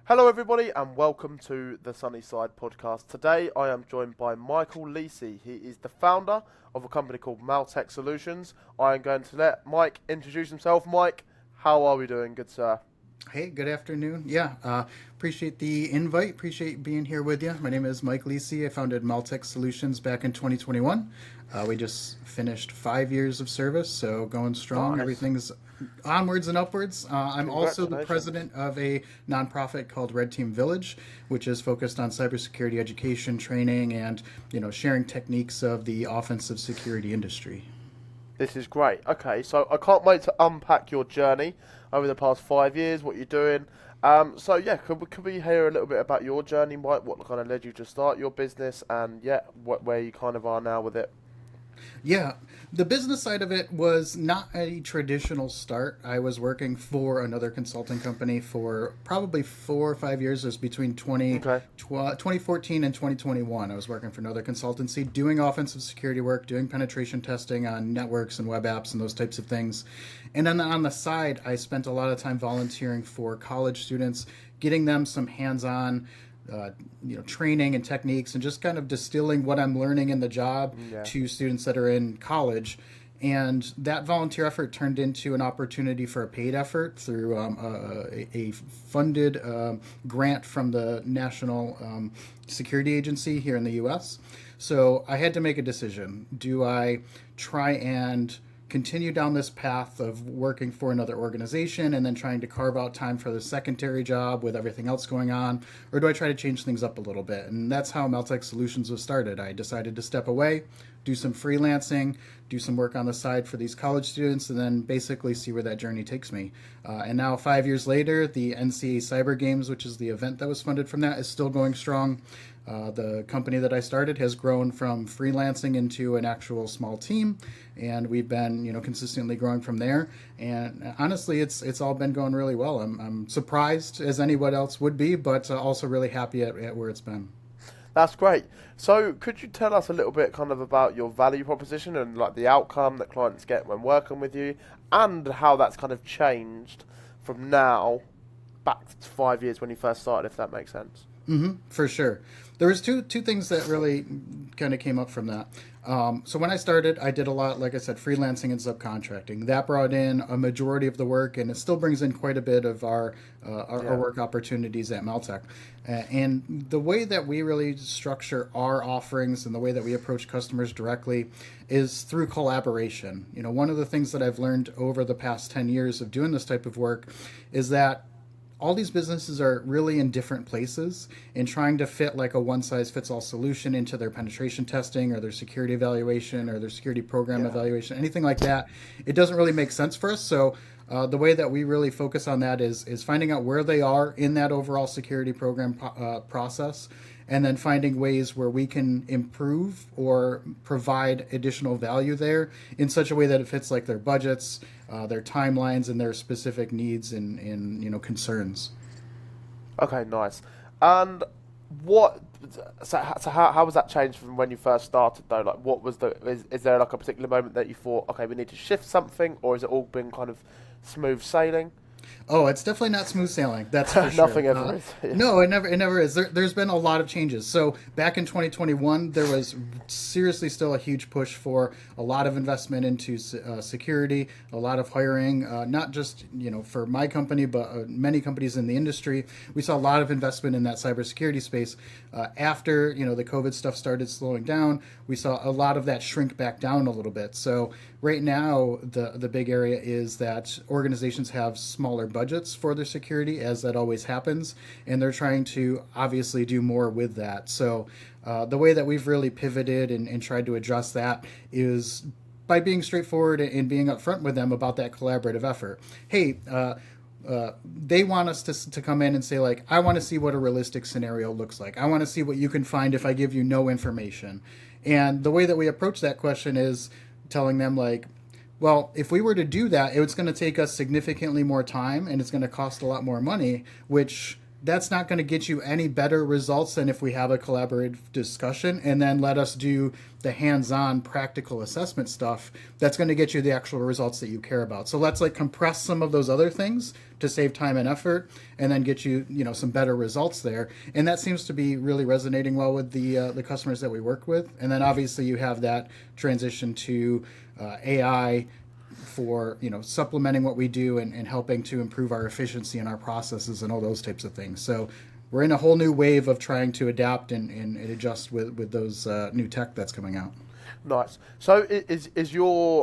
Hello, everybody, and welcome to the Sunny Side podcast. Today, I am joined by Michael Lisi. He is the founder of a company called Maltek Solutions. I am going to let Mike introduce himself. Mike, how are we doing, good sir? Hey, good afternoon. Appreciate the invite. Appreciate being here with you. My name is Mike Lisi. I founded Maltek Solutions back in 2021. We just finished 5 years of service, so going strong. Nice. Everything's onwards and upwards. I'm also the Congratulations. president of a nonprofit called Red Team Village, which is focused on cybersecurity education, training, and sharing techniques of the offensive security industry. This is great. Okay, so I can't wait to unpack your journey over the past 5 years, what you're doing. Could we hear a little bit about your journey, Mike? What kind of led you to start your business, and where you kind of are now with it? Yeah, the business side of it was not a traditional start. I was working for another consulting company for probably 4 or 5 years. It was between Okay. 2014 and 2021. I was working for another consultancy doing offensive security work, doing penetration testing on networks and web apps and those types of things. And then on the side, I spent a lot of time volunteering for college students, getting them some hands-on training and techniques, and just kind of distilling what I'm learning in the job Yeah. to students that are in college. And that volunteer effort turned into an opportunity for a paid effort through a funded grant from the National Security Agency here in the U.S. So I had to make a decision. Do I try and continue down this path of working for another organization and then trying to carve out time for the secondary job with everything else going on? Or do I try to change things up a little bit? And that's how Maltek Solutions was started. I decided to step away, do some freelancing, do some work on the side for these college students, and then basically see where that journey takes me. And now, 5 years later, the NCAA Cyber Games, which is the event that was funded from that, is still going strong. The company that I started has grown from freelancing into an actual small team, and we've been, consistently growing from there. And honestly, it's all been going really well. I'm surprised as anyone else would be, but also really happy at where it's been. That's great. So, could you tell us a little bit kind of about your value proposition and like the outcome that clients get when working with you, and how that's kind of changed from now back to 5 years when you first started, if that makes sense? For sure. There was two things that really kind of came up from that. So when I started, I did a lot, like I said, freelancing and subcontracting. That brought in a majority of the work, and it still brings in quite a bit of our Yeah. work opportunities at Maltech. And the way that we really structure our offerings and the way that we approach customers directly is through collaboration. One of the things that I've learned over the past 10 years of doing this type of work is that all these businesses are really in different places, and trying to fit like a one size fits all solution into their penetration testing or their security evaluation or their security program Yeah. evaluation, anything like that, it doesn't really make sense for us. So the way that we really focus on that is finding out where they are in that overall security program process, and then finding ways where we can improve or provide additional value there in such a way that it fits like their budgets, their timelines, and their specific needs and concerns. Okay, nice. And what? So how was that changed from when you first started though? Like, what was is there like a particular moment that you thought, okay, we need to shift something, or has it all been kind of smooth sailing? Oh, it's definitely not smooth sailing. That's for sure. Nothing ever is. Yeah. No, it never is. There's been a lot of changes. So back in 2021, there was seriously still a huge push for a lot of investment into security, a lot of hiring, not just for my company, but many companies in the industry. We saw a lot of investment in that cybersecurity space. After the COVID stuff started slowing down, we saw a lot of that shrink back down a little bit. So right now, the big area is that organizations have smaller budgets for their security, as that always happens, and they're trying to obviously do more with that. So the way that we've really pivoted and tried to address that is by being straightforward and being upfront with them about that collaborative effort. Hey, they want us to come in and say, like, I want to see what a realistic scenario looks like. I want to see what you can find if I give you no information. And the way that we approach that question is telling them, like, well, if we were to do that, it's going to take us significantly more time and it's going to cost a lot more money, which that's not going to get you any better results than if we have a collaborative discussion and then let us do the hands-on practical assessment stuff that's going to get you the actual results that you care about. So let's like compress some of those other things to save time and effort and then get you, some better results there. And that seems to be really resonating well with the customers that we work with. And then obviously you have that transition to AI for supplementing what we do and helping to improve our efficiency and our processes and all those types of things. So we're in a whole new wave of trying to adapt and adjust with those new tech that's coming out. Nice. So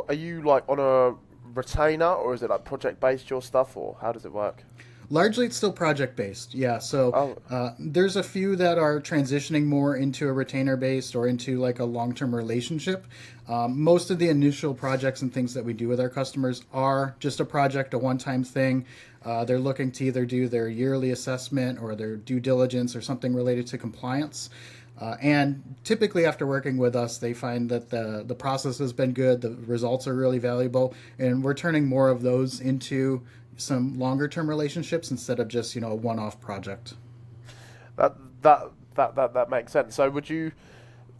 are you like on a retainer, or is it like project based your stuff, or how does it work? Largely, it's still project based. Yeah. So there's a few that are transitioning more into a retainer based or into like a long term relationship. Most of the initial projects and things that we do with our customers are just a project, a one time thing. They're looking to either do their yearly assessment or their due diligence or something related to compliance. And typically after working with us, they find that the process has been good, the results are really valuable, and we're turning more of those into some longer term relationships instead of just, a one-off project. That that makes sense. So would you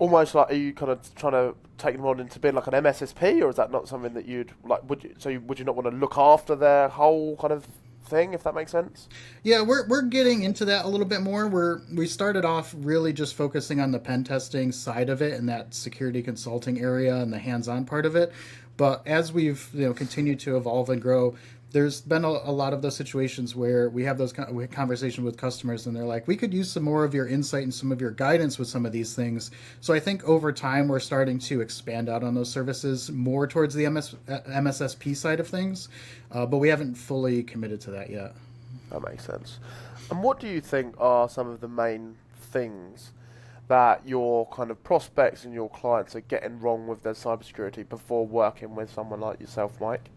almost like, are you kind of trying to take them on into being like an MSSP, or is that not something that you'd like? Would you not want to look after their whole kind of thing, if that makes sense? Yeah, we're getting into that a little bit more. We started off really just focusing on the pen testing side of it and that security consulting area and the hands-on part of it. But as we've continued to evolve and grow, there's been a lot of those situations where we have those conversations with customers and they're like, we could use some more of your insight and some of your guidance with some of these things. So I think over time we're starting to expand out on those services more towards the MSSP side of things, but we haven't fully committed to that yet. That makes sense. And what do you think are some of the main things that your kind of prospects and your clients are getting wrong with their cybersecurity before working with someone like yourself, Mike?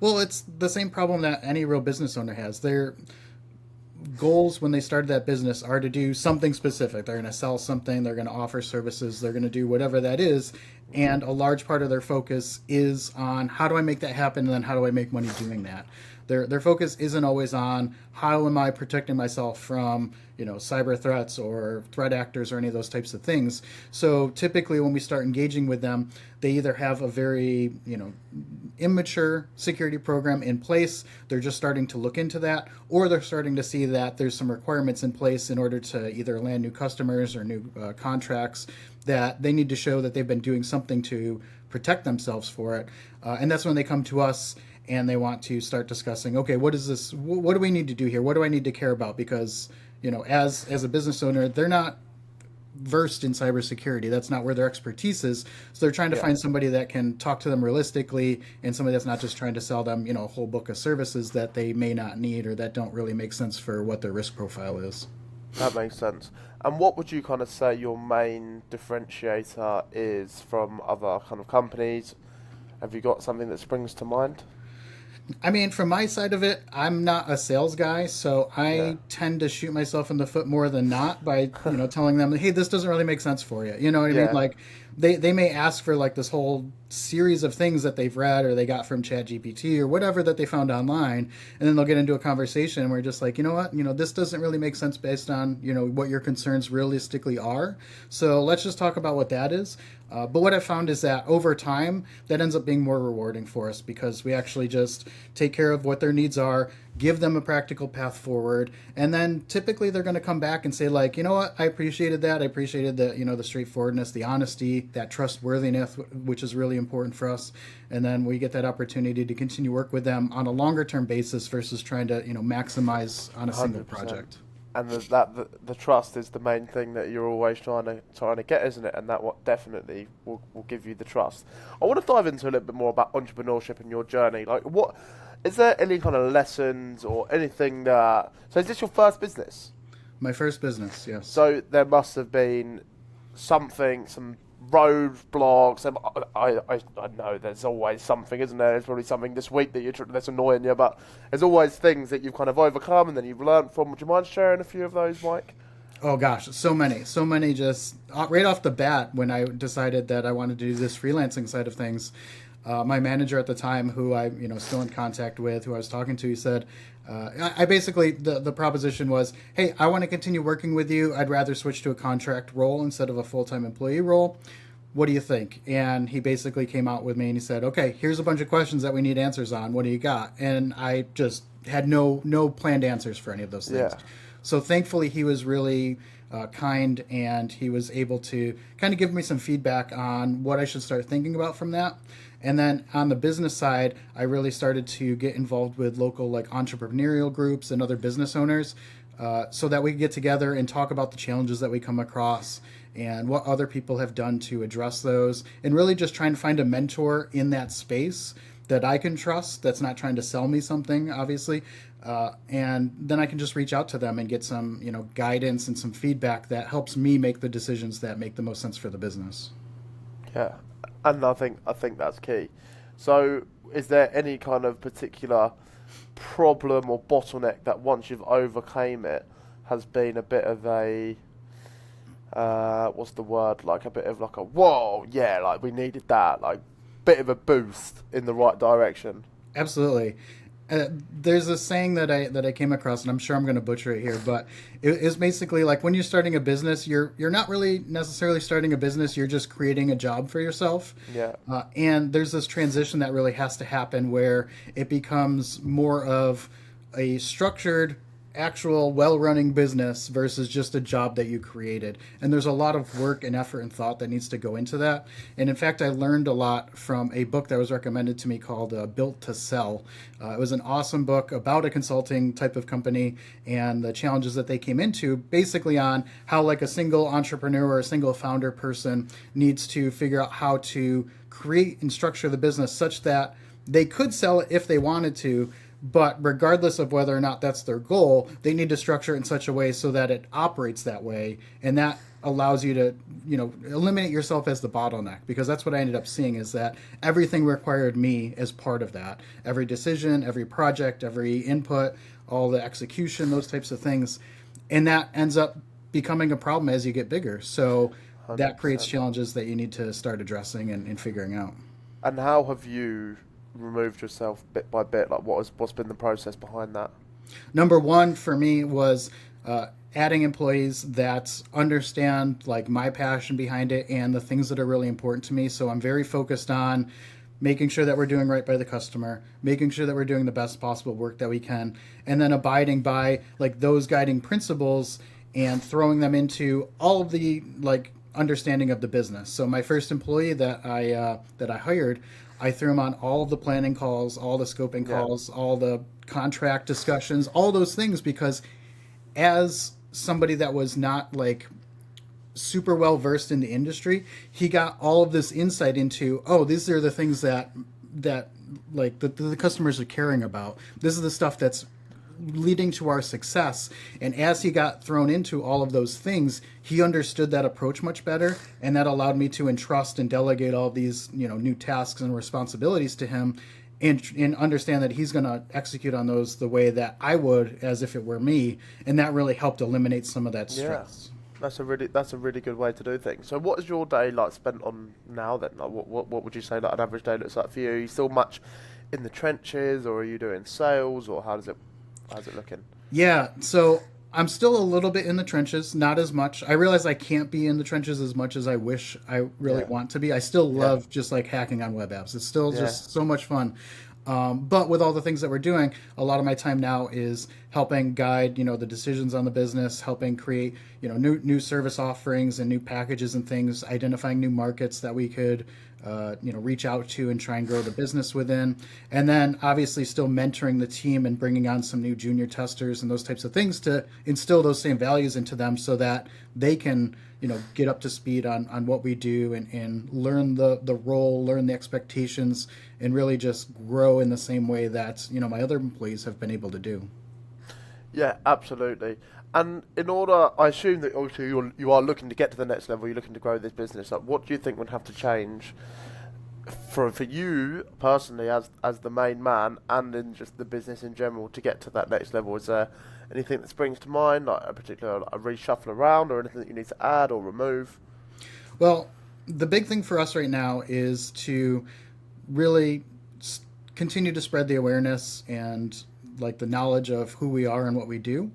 Well, it's the same problem that any real business owner has. Their goals when they started that business are to do something specific. They're going to sell something, they're going to offer services, they're going to do whatever that is. And a large part of their focus is on how do I make that happen and then how do I make money doing that. Their focus isn't always on how am I protecting myself from cyber threats or threat actors or any of those types of things. So typically when we start engaging with them, they either have a very immature security program in place, they're just starting to look into that, or they're starting to see that there's some requirements in place in order to either land new customers or new contracts that they need to show that they've been doing something to protect themselves for it. And that's when they come to us and they want to start discussing, okay, what is this? What do we need to do here? What do I need to care about? Because, as a business owner, they're not versed in cybersecurity. That's not where their expertise is. So they're trying to find somebody that can talk to them realistically and somebody that's not just trying to sell them, a whole book of services that they may not need or that don't really make sense for what their risk profile is. That makes sense. And what would you kind of say your main differentiator is from other kind of companies? Have you got something that springs to mind? I mean, from my side of it, I'm not a sales guy, so I tend to shoot myself in the foot more than not by, telling them, hey, this doesn't really make sense for you. You know what I mean? Like, they may ask for like this whole series of things that they've read or they got from ChatGPT or whatever that they found online, and then they'll get into a conversation and we're just like, you know what, this doesn't really make sense based on what your concerns realistically are. So let's just talk about what that is. But what I found is that over time, that ends up being more rewarding for us because we actually just take care of what their needs are, give them a practical path forward, and then typically they're going to come back and say like, you know what, I appreciated that. I appreciated the, the straightforwardness, the honesty, that trustworthiness, which is really important for us. And then we get that opportunity to continue work with them on a longer term basis versus trying to, maximize on a single 100%. project. And the trust is the main thing that you're always trying to get, isn't it? And that what definitely will give you the trust. I want to dive into a little bit more about entrepreneurship and your journey. Like, what is there any kind of lessons or anything that? So, is this your first business? My first business, yes. So there must have been something, some roadblocks. I know there's always something, isn't there? There's probably something this week that's annoying you, but there's always things that you've kind of overcome and then you've learned from. Would you mind sharing a few of those, Mike? Oh gosh, so many. Just right off the bat when I decided that I wanted to do this freelancing side of things. My manager at the time, who I still in contact with, who I was talking to, he said, I basically the proposition was, hey, I want to continue working with you. I'd rather switch to a contract role instead of a full-time employee role. What do you think? And he basically came out with me and he said, okay, here's a bunch of questions that we need answers on. What do you got? And I just had no planned answers for any of those things. Yeah. So thankfully, he was really kind, and he was able to kind of give me some feedback on what I should start thinking about from that. And then on the business side, I really started to get involved with local like entrepreneurial groups and other business owners, so that we could get together and talk about the challenges that we come across and what other people have done to address those, and really just trying to find a mentor in that space that I can trust, that's not trying to sell me something, obviously. And then I can just reach out to them and get some, guidance and some feedback that helps me make the decisions that make the most sense for the business. Yeah, and I think that's key. So, is there any kind of particular problem or bottleneck that once you've overcame it has been a bit of a what's the word, like a bit of like a whoa, yeah, like we needed that, like bit of a boost in the right direction? Absolutely. There's a saying that I came across, and I'm sure I'm going to butcher it here, but it's basically like when you're starting a business, you're not really necessarily starting a business. You're just creating a job for yourself. Yeah, And there's this transition that really has to happen where it becomes more of a structured, actual, well-running business versus just a job that you created. And there's a lot of work and effort and thought that needs to go into that. And in fact, I learned a lot from a book that was recommended to me called Built to Sell. It was an awesome book about a consulting type of company and the challenges that they came into, basically on how like a single entrepreneur or a single founder person needs to figure out how to create and structure the business such that they could sell it if they wanted to, but regardless of whether or not that's their goal, they need to structure it in such a way so that it operates that way. And that allows you to, eliminate yourself as the bottleneck, because that's what I ended up seeing, is that everything required me as part of that. Every decision, every project, every input, all the execution, those types of things. And that ends up becoming a problem as you get bigger. So that creates 100%. challenges that you need to start addressing and figuring out. And how have you removed yourself bit by bit? Like, what's been the process behind that? Number one for me was adding employees that understand like my passion behind it and the things that are really important to me. So I'm very focused on making sure that we're doing right by the customer, making sure that we're doing the best possible work that we can, and then abiding by like those guiding principles and throwing them into all of the like understanding of the business. So my first employee that I hired, I threw him on all of the planning calls, all the scoping Yeah, calls, all the contract discussions, all those things, because as somebody that was not like super well versed in the industry, he got all of this insight into, oh, these are the things that like the customers are caring about. This is the stuff that's leading to our success. And as he got thrown into all of those things, he understood that approach much better, and that allowed me to entrust and delegate all of these new tasks and responsibilities to him, and understand that he's going to execute on those the way that I would as if it were me, and that really helped eliminate some of that yeah. stress. That's a really good way to do things. So, what is your day like spent on now then? Like, what would you say like an average day looks like for you? Are you still much in the trenches, or are you doing sales, or how's it looking? Yeah, so I'm still a little bit in the trenches, not as much. I realize I can't be in the trenches as much as I wish I really Yeah, want to be. I still yeah, love just like hacking on web apps. It's still yeah, just so much fun. But with all the things that we're doing, a lot of my time now is helping guide, the decisions on the business, helping create, new service offerings and new packages and things, identifying new markets that we could, reach out to and try and grow the business within. And then obviously still mentoring the team and bringing on some new junior testers and those types of things to instill those same values into them so that they can, get up to speed on what we do, and learn the role, learn the expectations, and really just grow in the same way that, my other employees have been able to do. yeah. Absolutely. And in order, I assume that obviously you are looking to get to the next level. You're looking to grow this business. Like, what do you think would have to change for you personally as the main man, and in just the business in general, to get to that next level? Is there anything that springs to mind, like a particular like, a reshuffle around, or anything that you need to add or remove? Well, the big thing for us right now is to really continue to spread the awareness and like the knowledge of who we are and what we do.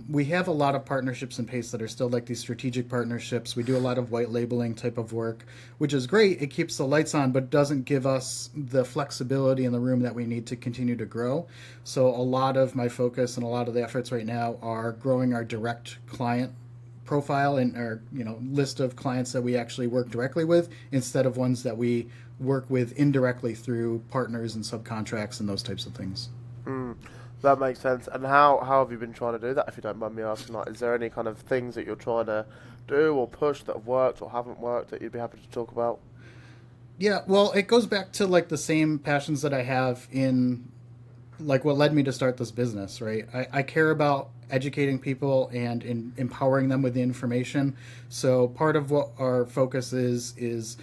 We have a lot of partnerships in place that are still like these strategic partnerships. We do a lot of white labeling type of work, which is great. It keeps the lights on, but doesn't give us the flexibility in the room that we need to continue to grow. So a lot of my focus and a lot of the efforts right now are growing our direct client profile and our list of clients that we actually work directly with instead of ones that we work with indirectly through partners and subcontracts and those types of things. That makes sense. And how have you been trying to do that, if you don't mind me asking? Like, is there any kind of things that you're trying to do or push that have worked or haven't worked that you'd be happy to talk about? Yeah, well, it goes back to like the same passions that I have in like what led me to start this business, right? I care about educating people and empowering them with the information. So part of what our focus is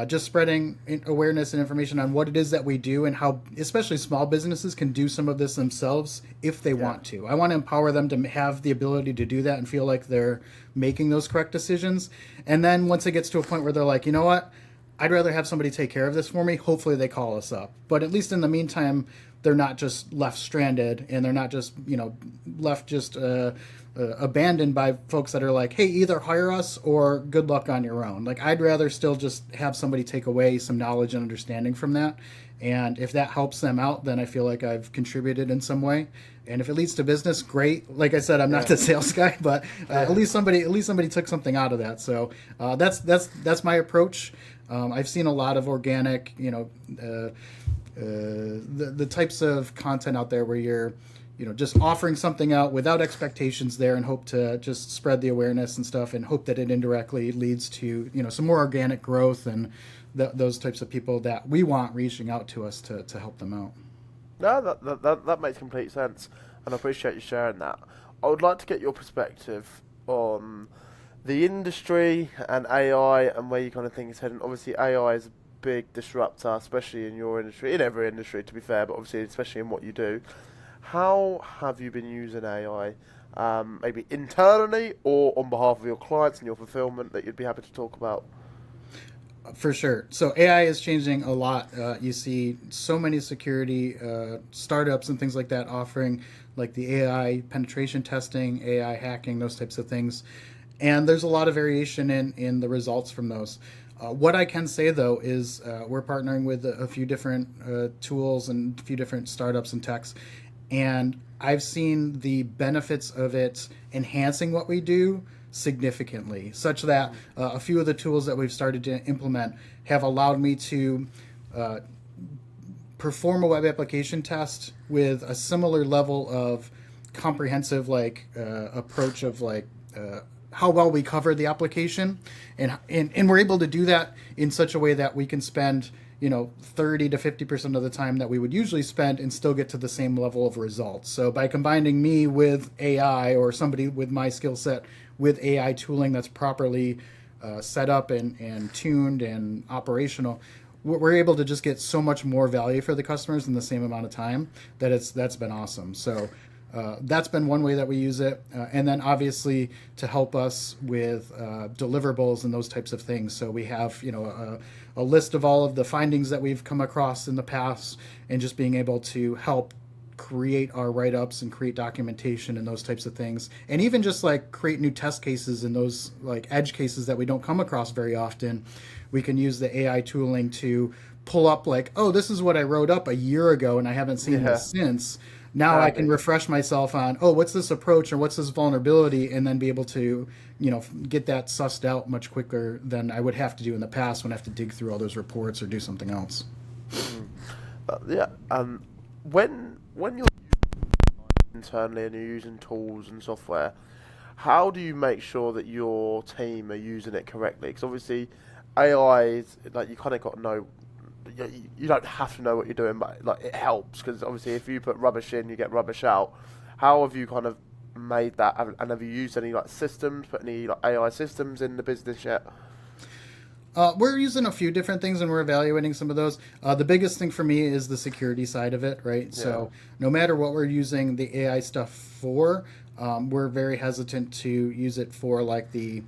just spreading awareness and information on what it is that we do and how especially small businesses can do some of this themselves if they want to. I want to empower them to have the ability to do that and feel like they're making those correct decisions. And then once it gets to a point where they're like, you know what, I'd rather have somebody take care of this for me, hopefully they call us up. But at least in the meantime, they're not just left stranded and they're not just left just abandoned by folks that are like, hey, either hire us or good luck on your own. Like, I'd rather still just have somebody take away some knowledge and understanding from that. And if that helps them out, then I feel like I've contributed in some way. And if it leads to business, great. Like I said, I'm not the sales guy, but at least somebody took something out of that. So that's my approach. I've seen a lot of organic, the types of content out there where you're just offering something out without expectations there and hope to just spread the awareness and stuff and hope that it indirectly leads to some more organic growth and those types of people that we want reaching out to us to help them out. No, that makes complete sense, and I appreciate you sharing that. I would like to get your perspective on the industry and AI and where you kind of think it's heading. Obviously, AI is a big disruptor, especially in your industry, in every industry to be fair, but obviously especially in what you do. How have you been using AI, maybe internally or on behalf of your clients and your fulfillment that you'd be happy to talk about? For sure. So AI is changing a lot. You see so many security startups and things like that offering like the AI penetration testing, AI hacking, those types of things. And there's a lot of variation in the results from those. What I can say, though, is we're partnering with a few different tools and a few different startups and techs. And I've seen the benefits of it enhancing what we do significantly, such that a few of the tools that we've started to implement have allowed me to perform a web application test with a similar level of comprehensive approach of how well we cover the application, and we're able to do that in such a way that we can spend 30 to 50% of the time that we would usually spend and still get to the same level of results. So by combining me with AI or somebody with my skill set with AI tooling that's properly set up and tuned and operational, we're able to just get so much more value for the customers in the same amount of time that's been awesome. So that's been one way that we use it. And then obviously to help us with deliverables and those types of things. So we have, a list of all of the findings that we've come across in the past and just being able to help create our write-ups and create documentation and those types of things. And even just create new test cases and those edge cases that we don't come across very often. We can use the AI tooling to pull up oh, this is what I wrote up a year ago and I haven't seen this since. Now I can refresh myself on, oh, what's this approach or what's this vulnerability, and then be able to, get that sussed out much quicker than I would have to do in the past when I have to dig through all those reports or do something else. When you're internally and you're using tools and software, how do you make sure that your team are using it correctly? Because obviously AI is you kind of got to know. You don't have to know what you're doing, but it helps, because obviously if you put rubbish in, you get rubbish out. How have you kind of made that, and have you used any systems, put any AI systems in the business yet? We're using a few different things and we're evaluating some of those. The biggest thing for me is the security side of it, right? Yeah. So no matter what we're using the AI stuff for, we're very hesitant to use it for the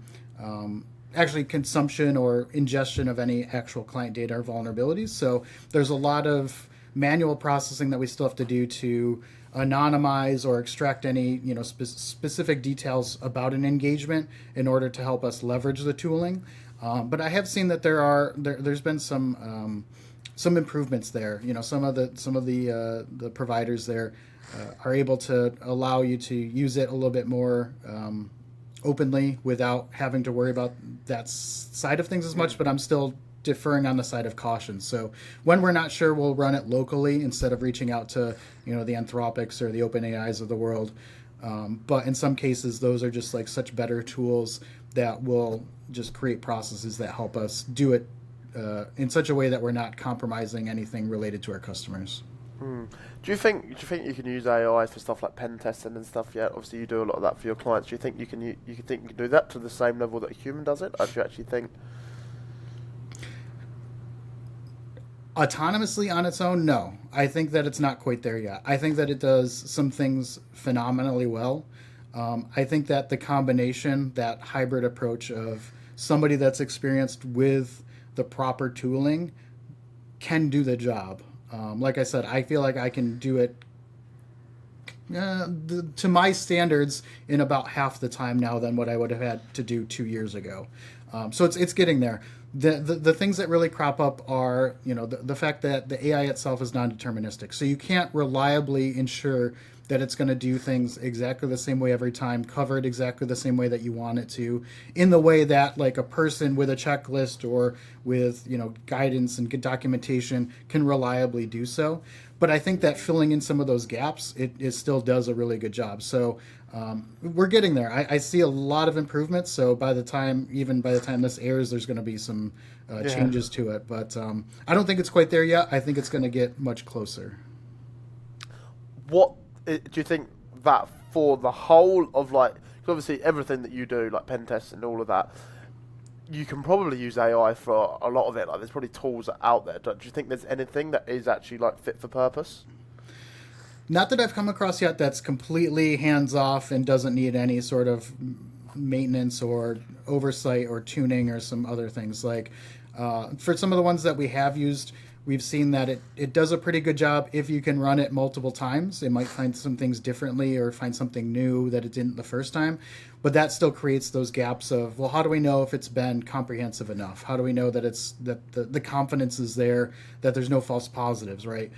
actually consumption or ingestion of any actual client data or vulnerabilities. So there's a lot of manual processing that we still have to do to anonymize or extract any specific details about an engagement in order to help us leverage the tooling. But I have seen that there's been some improvements there. Some of the providers there are able to allow you to use it a little bit more openly without having to worry about that side of things as much. But I'm still deferring on the side of caution. So when we're not sure, we'll run it locally instead of reaching out to the Anthropics or the OpenAIs of the world. But in some cases, those are just like such better tools that will just create processes that help us do it in such a way that we're not compromising anything related to our customers. Do you think you can use AI for stuff like pen testing and stuff yet? Obviously, you do a lot of that for your clients. Do you think you can do that to the same level that a human does it? Or do you actually think autonomously on its own? No, I think that it's not quite there yet. I think that it does some things phenomenally well. I think that the combination, that hybrid approach of somebody that's experienced with the proper tooling can do the job. Like I said, I feel like I can do it to my standards in about half the time now than what I would have had to do 2 years ago. So it's getting there. The things that really crop up are the fact that the AI itself is non-deterministic. So you can't reliably ensure that it's going to do things exactly the same way every time, cover it exactly the same way that you want it to, in the way that like a person with a checklist or with guidance and good documentation can reliably do so. But I think that filling in some of those gaps, it still does a really good job. So we're getting there. I see a lot of improvements. So by the time this airs, there's going to be some changes to it. But I don't think it's quite there yet. I think it's going to get much closer. What do you think that for the whole of 'cause obviously everything that you do, like pen tests and all of that, you can probably use AI for a lot of it. Like there's probably tools out there. Do you think there's anything that is actually fit for purpose? Not that I've come across yet that's completely hands off and doesn't need any sort of maintenance or oversight or tuning or some other things. For some of the ones that we have used, we've seen that it does a pretty good job if you can run it multiple times. It might find some things differently or find something new that it didn't the first time. But that still creates those gaps of, well, how do we know if it's been comprehensive enough? How do we know that the confidence is there, that there's no false positives, right?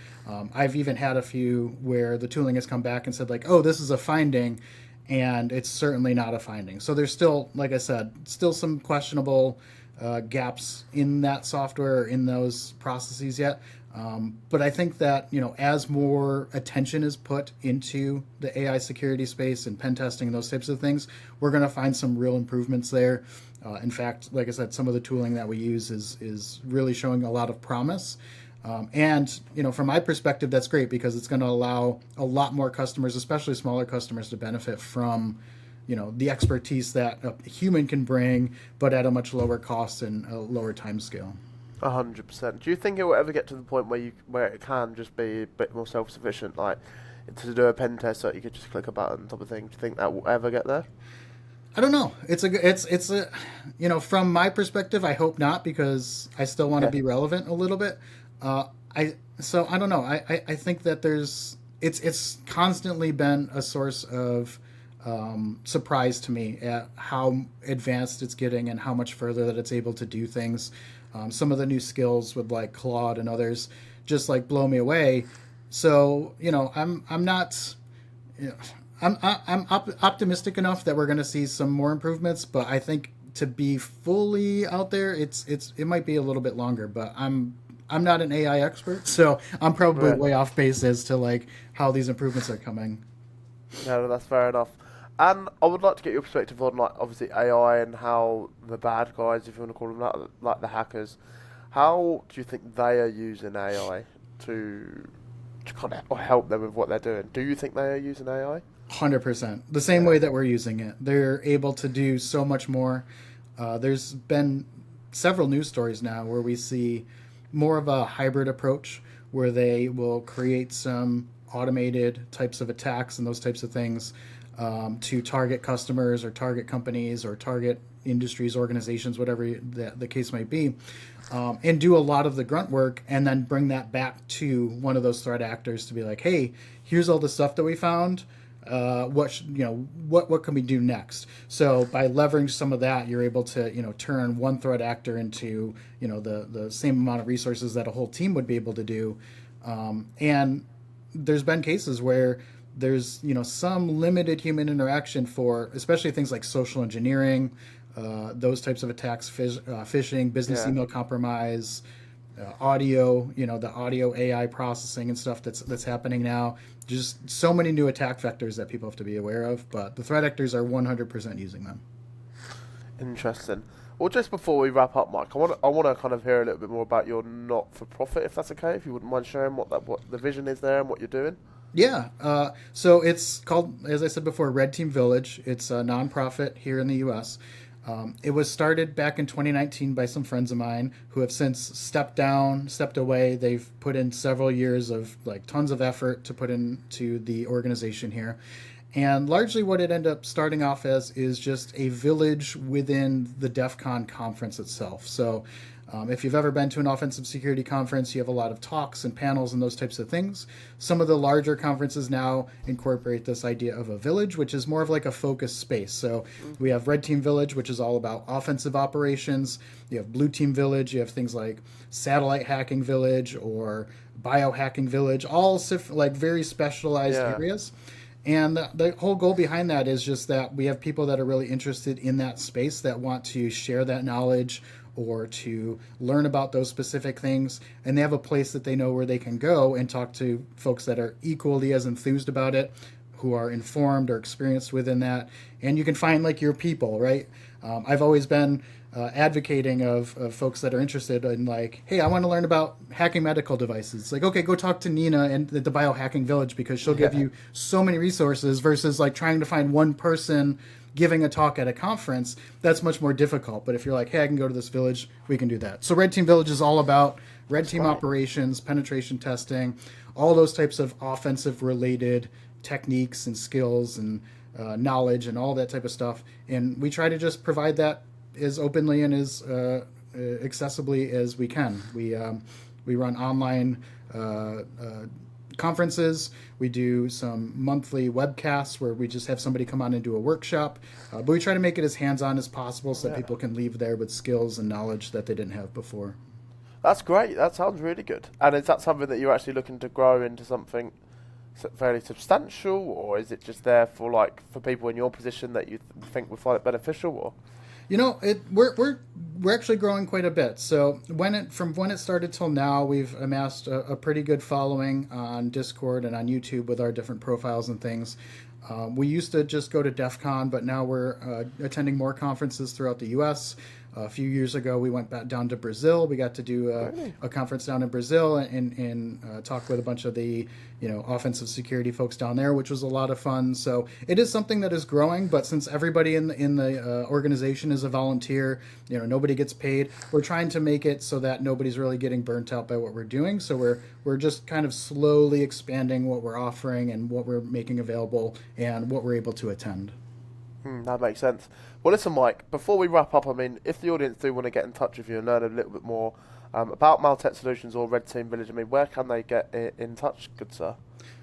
I've even had a few where the tooling has come back and said oh, this is a finding, and it's certainly not a finding. So there's still, like I said, still some questionable gaps in that software or in those processes yet. But I think that, as more attention is put into the AI security space and pen testing and those types of things, we're going to find some real improvements there. In fact, like I said, some of the tooling that we use is really showing a lot of promise. And from my perspective, that's great because it's going to allow a lot more customers, especially smaller customers, to benefit from the expertise that a human can bring, but at a much lower cost and a lower time scale. 100%. Do you think it will ever get to the point where it can just be a bit more self-sufficient, like to do a pen test so you could just click a button type of thing? Do you think that will ever get there? I don't know. It's a from my perspective, I hope not, because I still want to be relevant a little bit. I don't know. I think that it's constantly been a source of surprise to me at how advanced it's getting and how much further that it's able to do things. Some of the new skills with Claude and others just blow me away. So I'm not. I'm optimistic enough that we're going to see some more improvements, but I think to be fully out there, it might be a little bit longer. But I'm not an AI expert, so I'm probably way off base as to how these improvements are coming. No, that's fair enough. And I would like to get your perspective on obviously AI and how the bad guys, if you want to call them that, like the hackers, how do you think they are using AI to kind of help them with what they're doing? Do you think they are using AI? 100%. The same way that we're using it. They're able to do so much more. There's been several news stories now where we see more of a hybrid approach where they will create some automated types of attacks and those types of things to target customers or target companies or target industries, organizations, whatever the case might be, and do a lot of the grunt work, and then bring that back to one of those threat actors to be like, hey, here's all the stuff that we found. What can we do next? So by leveraging some of that, you're able to turn one threat actor into the same amount of resources that a whole team would be able to do. And there's been cases where there's some limited human interaction for especially things like social engineering, those types of attacks, phishing, business email compromise, audio, the audio AI processing and stuff that's happening now. Just so many new attack vectors that people have to be aware of, but the threat actors are 100% using them. Interesting. Well, just before we wrap up, Mike, I want to kind of hear a little bit more about your not-for-profit, if that's okay. If you wouldn't mind sharing what the vision is there and what you're doing. Yeah. So it's called, as I said before, Red Team Village. It's a nonprofit here in the U.S. It was started back in 2019 by some friends of mine who have since stepped away. They've put in several years of tons of effort to put into the organization here. And largely what it ended up starting off as is just a village within the DEF CON conference itself. So if you've ever been to an offensive security conference, you have a lot of talks and panels and those types of things. Some of the larger conferences now incorporate this idea of a village, which is more of like a focused space. So we have Red Team Village, which is all about offensive operations. You have Blue Team Village. You have things like Satellite Hacking Village or Biohacking Village, all very specialized areas. And the whole goal behind that is just that we have people that are really interested in that space that want to share that knowledge or to learn about those specific things, and they have a place that they know where they can go and talk to folks that are equally as enthused about it, who are informed or experienced within that, and you can find your people, right? I've always been advocating of folks that are interested in hey, I want to learn about hacking medical devices. Okay, go talk to Nina at the Biohacking Village because she'll give you so many resources versus trying to find one person giving a talk at a conference. That's much more difficult. But if you're hey, I can go to this village, we can do that. So Red Team Village is all about red team operations, penetration testing, all those types of offensive related techniques and skills and knowledge and all that type of stuff. And we try to just provide that as openly and as accessibly as we can. We run online conferences. We do some monthly webcasts where we just have somebody come on and do a workshop. But we try to make it as hands-on as possible so that people can leave there with skills and knowledge that they didn't have before. That's great. That sounds really good. And is that something that you're actually looking to grow into something fairly substantial, or is it just there for for people in your position that you think would find it beneficial? Or we're actually growing quite a bit. So from when it started till now, we've amassed a pretty good following on Discord and on YouTube with our different profiles and things. We used to just go to DEF CON, but now we're attending more conferences throughout the U.S. A few years ago, we went back down to Brazil. We got to do a conference down in Brazil and talk with a bunch of the offensive security folks down there, which was a lot of fun. So it is something that is growing, but since everybody in the organization is a volunteer, nobody gets paid. We're trying to make it so that nobody's really getting burnt out by what we're doing. So we're just kind of slowly expanding what we're offering and what we're making available and what we're able to attend. That makes sense. Well, listen, Mike, before we wrap up, if the audience do want to get in touch with you and learn a little bit more about Maltek Solutions or Red Team Village, where can they get in touch, good sir?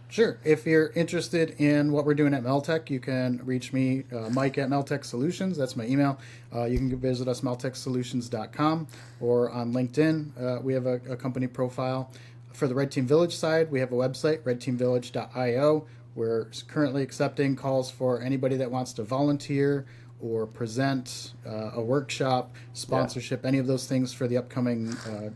Sure. If you're interested in what we're doing at Maltek, you can reach me, Mike at Maltek Solutions. That's my email. You can visit us, malteksolutions.com, or on LinkedIn. We have a company profile. For the Red Team Village side, we have a website, redteamvillage.io. We're currently accepting calls for anybody that wants to volunteer or present a workshop, sponsorship, any of those things for the upcoming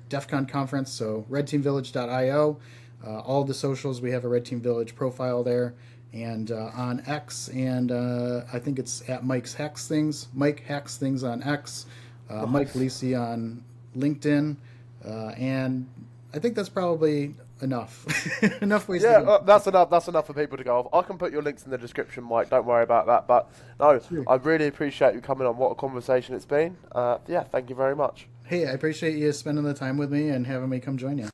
DEF CON conference. So redteamvillage.io. All the socials, we have a Red Team Village profile there. And on X, and I think it's at Mike's Hacks Things. Mike Hacks Things on X. Mike Lisi on LinkedIn. And I think that's probably enough. Enough ways to go. That's enough for people to go off. I can put your links in the description, Mike. Don't worry about that. But no, sure. I really appreciate you coming on. What a conversation it's been. Thank you very much. Hey, I appreciate you spending the time with me and having me come join you.